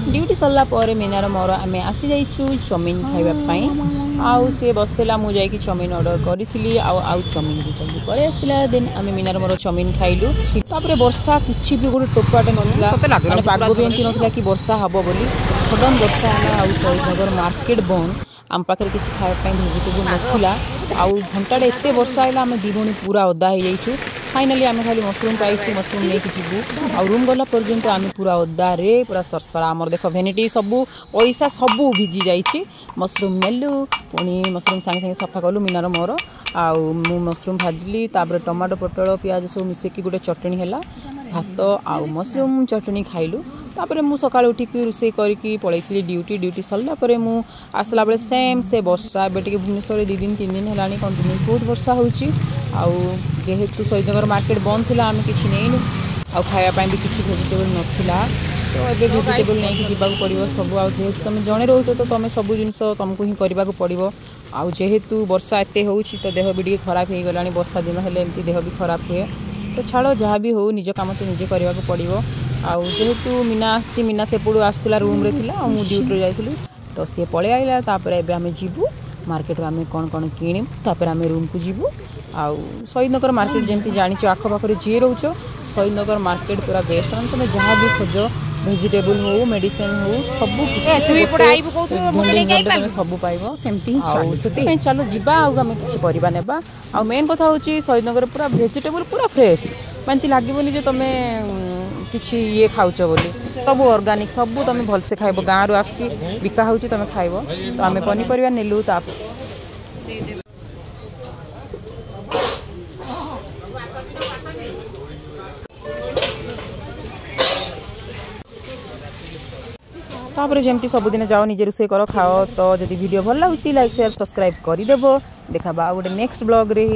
Duty सरला पर मीनार मोर आम आसी जाइचु चाउमिन खाइबापी आउ सी बसला मुझे चाउमिन ऑर्डर करी आउ चाउमिन भी जल्दी पड़े आसला देन आम मीनार मोर चाउमिन खाइलु तापर वर्षा किसी भी गोटे टोपाटे नाला माने पाग भी एमती नाला कि वर्षा हम बोली सडन वर्षा है आउ शहीदनगर मार्केट बंद आम पाखे किसी खावाई भेजिटेबल नाला आउ घंटाटे एत वर्षा है आम दी भणी पूरा ओदा हो जाइए फाइनाली आम खाली मशरूम पाइछु मशरूम लेके जीवु आ रूम गला पर्यंत आम पूरा ओदा रे पूरा सरसरा आमर देख भेनिटी सबू पैसा सबू भिजी जाइए मशरूम नेलु पुणी मशरूम सांगे सांगे सफा कलु मीनार मोर आउ मशरूम भाजिली तापर टमाटो पोटल पियाज सब मिसेकी गोटे चटनी है भात आउ मशरूम चटनी खाइलु तापर मु सकाळ उठिकी रोषे करके पळैଥିଲି ड्यूटी सरला परे मु आसला बेले सेम से वर्षा एबे टिके भुवनेश्वर 2 दिन 3 दिन हेलानी कंटिन्यूस बहुत वर्षा होउची आउ जेहेतु शहीदनगर मार्केट बंद थिला आम किछि नेइनु आउ खाया पाई भी किछि वेजिटेबल नथिला तो एबे वेजिटेबल नै कि जीवाक पड़िबो सब आउ जेहेतु तुम जणे रहउतो तो तुम सब जिंस तुमको ही करबाक पड़िबो आउ जेहेतु वर्षा एते होउची तो देह भी टिके खराब हे गलानी वर्षा दिन हेले एमती देह भी खराब हुए तो छाड़ो जहाँ भी हो निज काम तो निजे करबाक पड़िबो आउ जेहेतु मीना आसी मीना सेपड़ू आसला रूम रे थिला मु ड्यूटी जाइଥିଲି तो सी पळे आइला तापर एबे आमे जीवु मार्केट आमे कोन कोन किनिम तापर आमे रूम को जीवु आउ शहीदनगर मार्केट जेंती जानिचो आखो पाखरे जे रहउचो शहीदनगर मार्केट पूरा बेस्ट तुम जहाँ भी खोजो वेजिटेबल हो मेडिसिन हो सबू सब पाइब सेमती चलो जीवा आम कि परिवा नेबा आ मेन कथा होची शहीदनगर पूरा वेजिटेबल पूरा फ्रेश मानती लागबोनी जे तुम किछि ये खाउछ बोली सब ऑर्गेनिक सब तुम भलसे खाइब गाँ रु आसी बिका होची तुम खाइब तो आम पनीपरिया नेलु तापर जमती सबुदिन जाओ निजे रोषे कर खाओ तो जदि वीडियो भल लगुच लाइक शेयर सब्सक्राइब करदेव देखा गोटे नेक्स्ट ब्लॉग रे।